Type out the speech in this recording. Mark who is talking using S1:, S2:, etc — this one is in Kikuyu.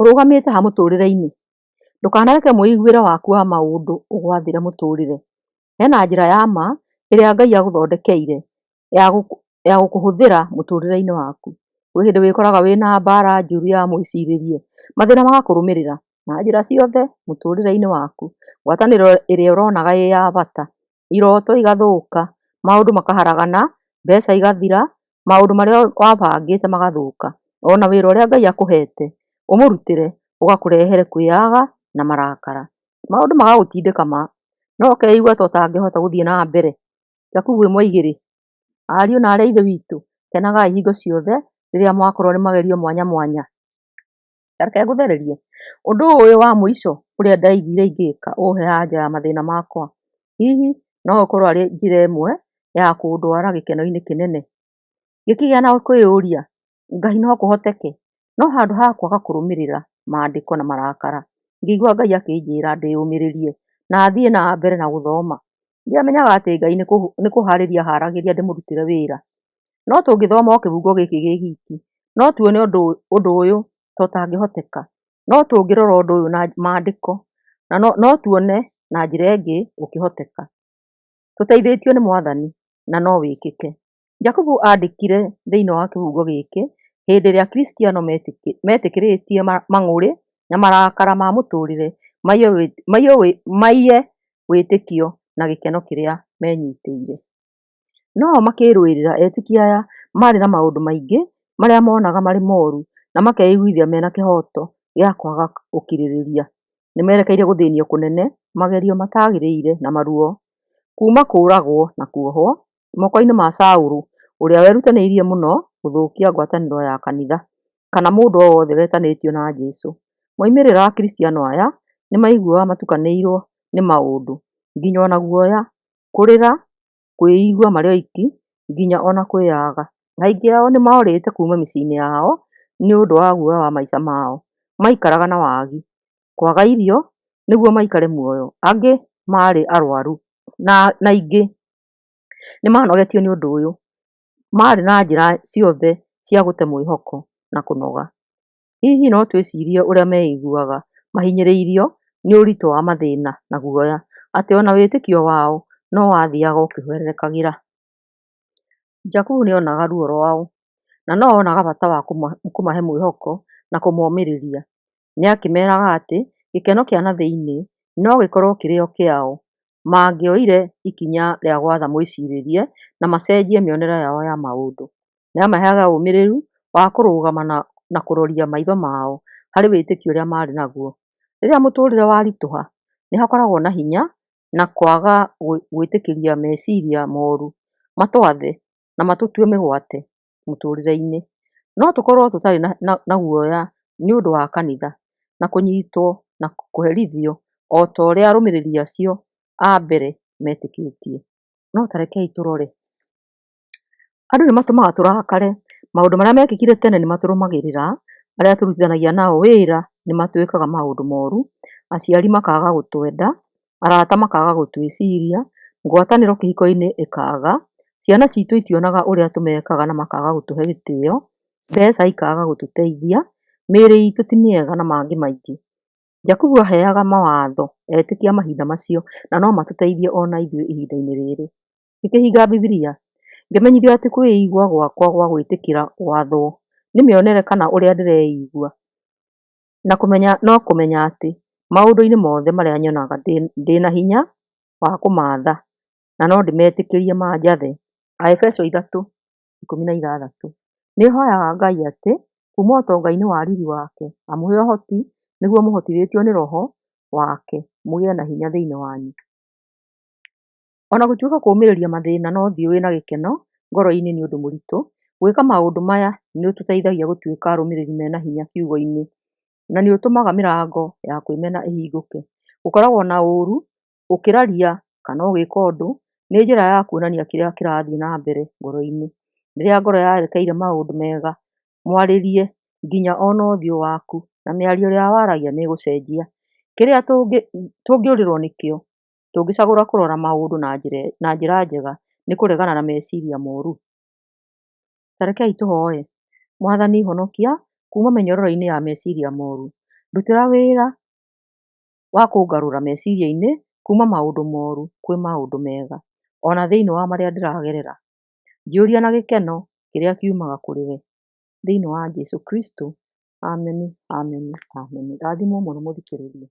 S1: Ũrũgamĩte ha mũtũrĩre-inĩ? Ndũkanareke mwĩiguĩre waku wa maũndũ ũgwathĩre mũtũrĩre. Hena njĩra ya ma ĩrĩa Ngai agũthondekeire ya gũkũhũthĩra mũtũrĩre-inĩ waku. Kwĩ hĩndĩ wĩkoraga wĩna mbara njũru ya mwĩcirĩrie, mathĩna magakũrũmĩrĩra na njĩra ciothe mũtũrĩre-inĩ waku. Ngwatanĩro ĩrĩa ũronaga ĩ ya bata, iroto igathũka, maũndũ makaharagana, mbeca igathira, maũndũ marĩa wabangĩte magathũka. Ona wĩra ũrĩa Ngai akũhete ũmũrutĩre ũgakũrehere kwĩyaga na marakara. Maũndũ magagũtindĩka ma, no ũkeigua ta ũtangĩhota gũthiĩ na mbere. Jakubu ĩ, ariũ na aarĩ a Ithe witũ, kenagai hingo ciothe rĩrĩa mwakorwo nĩ magerio mwanya mwanya. Reke ngũthererie. Ũndũ ũyũ wa mũico ũrĩa ndaiguire ingĩka ũhe anja ya mathĩna makwa. Hihi no ũkorwo arĩ njĩra ĩmwe ya kũndwara gĩkeno-inĩ kĩnene. Ngĩkĩgĩa na kwĩyũria, Ngai no kũhoteke? No handũ ha kwaga kũrũmĩrĩra maandĩko na marakara, ngĩigua Ngai akĩnjĩra ndĩyũmĩrĩrie na thiĩ na mbere na gũthoma. Ndiamenyaga atĩ Ngai nĩ kũharĩria aharagĩria ndĩmũrutĩre wĩra. No tũngĩthoma o kĩbungo gĩkĩ gĩ giki, no tuone ũndũ ũyũ ta ũtangĩhoteka. No tũngĩrora ũndũ ũyũ na maandĩko, na no tuone na njĩra ĩngĩ ũkĩhoteka. Tũteithĩtio nĩ Mwathani na no wĩkĩke. Jakubu andĩkire thĩinĩ wa kĩbungo gĩkĩ hĩndĩ ĩrĩa Akristiano metĩkĩrĩtie mang'ũrĩ na marakara ma mũtũrĩre maiye wĩtĩkio na gĩkeno kĩrĩa menyitĩire. No makĩrũĩrĩra etĩkia aya marĩ na maũndũ maingĩ marĩa monaga marĩ moru na makeiguithia mena kĩhoto gĩa kwaga ũkirĩrĩria. Nĩmerekeire gũthĩnio kũnene, magerio matagĩrĩire na maruo, kuma kũragwo na kuohwo moko-inĩ ma Saũlũ ũrĩa werutanĩirie mũno gũthũkia ngwatanĩro ya kanitha kana mũndũ o wothe wetanĩtio na Jesũ. Moimĩrĩra Akristiano aya nĩ maiguaga matukanĩirwo nĩ maũndũ, nginya ona guoya, kũrĩra, kwĩigua marĩ oiki, nginya ona kwĩyaga. Aingĩ ao nĩ morĩte kuma mĩciĩ-inĩ yao nĩ ũndũ wa guoya wa maica mao. Maikaraga na wagi, kwaga irio nĩguo maikare muoyo. Angĩ marĩ arwaru na aingĩ nĩ manogetio nĩ ũndũ ũyũ. Marĩ na njĩra ciothe cia gũte mwĩhoko na kũnoga. Hihi no twĩcirie ũrĩa meiguaga mahinyĩrĩirio nĩ ũritũ wa mathĩna na guoya, atĩ ona wĩtĩkio wao no wathiaga ũkĩhwererekagĩra. Jakubu nĩ onaga ruo rwao na no onaga bata wa kũmahe mwĩhoko na kũmomĩrĩria. Nĩ akĩmeraga atĩ gĩkeno kĩa na thĩinĩ no gĩkorwo kĩrĩ o kĩao mangĩoire ikinya rĩa gwatha mwĩcirĩrie na macenjie mĩonere yao ya maũndũ. Nĩ amaheaga ũmĩrĩru wa kũrũgama na kũroria maitho mao harĩ wĩtĩkio ũrĩa marĩ naguo. Rĩrĩa mũtũrĩre waritũha, nĩ hakoragwo na hinya na kwaga gwĩtĩkĩria meciria moru matwathe na matũtue mĩgwate mũtũrĩre-inĩ. No tũkorwo tũtarĩ na guoya nĩ ũndũ wa kanitha na kũnyitwo na kũherithio o ta ũrĩa arũmĩrĩri acio a mbere metĩkĩtie. No ta rekei tũrore. Andũ nĩ matũmaga tũrakare, maũndũ marĩa mekĩkire tene nĩ matũrũmagĩrĩra, arĩa tũrutithanagia nao wĩra nĩ matwĩkaga maũndũ moru, aciari makaga gũtwenda, arata makaga gũtwĩciria, ngwatanĩro kĩhiko-inĩ ĩkaga, ciana citũ itionaga ũrĩa tũmekaga na makaga gũtũhe gĩtĩo, mbeca ikaga gũtũteithia, mĩĩrĩ itũ ti mĩega na mangĩ maingĩ. Jakubu aheaga mawatho etĩkia mahinda macio na no matũteithie ona ithuĩ ihinda-inĩ rĩrĩ. Ngĩkĩhinga Bibilia ngĩmenyithio atĩ kwĩigua gwakwa gwa gwĩtĩkĩra wathwo nĩ mĩonere kana ũrĩa ndĩreigua, na kũmenya atĩ maũndũ-inĩ mothe marĩa nyonaga ndĩna hinya wa kũmatha na no ndĩmetĩkĩrie manjathe. Aefeso 3:16. Nĩ hoyaga Ngai atĩ kuma ũtonga-inĩ wa riri wake amũhe ũhoti nĩguo mũhotithĩtio nĩ Roho wake mũgĩe na hinya thĩinĩ wanyu. Ona gũtuĩka kũũmĩrĩria mathĩna no ũthiĩ wĩna gĩkeno ngoro-inĩ nĩ ũndũ mũritũ, gwĩka maũndũ maya nĩ ũtũteithagia gũtuĩka arũmĩrĩri mena hinya kiugo-inĩ, na nĩ ũtũmaga mĩrango ya kwĩmena ĩhingũke. Gũkoragwo na ũũru ũkĩraria kana ũgĩka ũndũ nĩ njĩra ya kuonania kĩrĩa kĩrathiĩ na mbere ngoro-inĩ. Rĩrĩa ngoro yarekeire maũndũ mega, mwarĩrie nginya ona ũthiũ waku na mĩario ĩrĩa waragia nĩ ĩgũcenjia. Kĩrĩa tũngĩũrĩrwo nĩkĩo tũngĩcagũra kũrora maũndũ na njĩra njega nĩ kũregana na meciria moru. Ta rekei tũhoye. Mwathani honokia kuma mĩnyororo-inĩ ya meciria moru, Ndutĩra wĩra wa kũngarũra meciria-inĩ kuma maũndũ moru kwĩ maũndũ mega, ona thĩinĩ wa marĩa ndĩragerera. Ngĩũria na gĩkeno kĩrĩa kiumaga kũrĩ we. Thĩinĩ wa Jesũ Kristo. Ameni, ameni, ameni. Rathimwo mũno mũthikĩrĩria.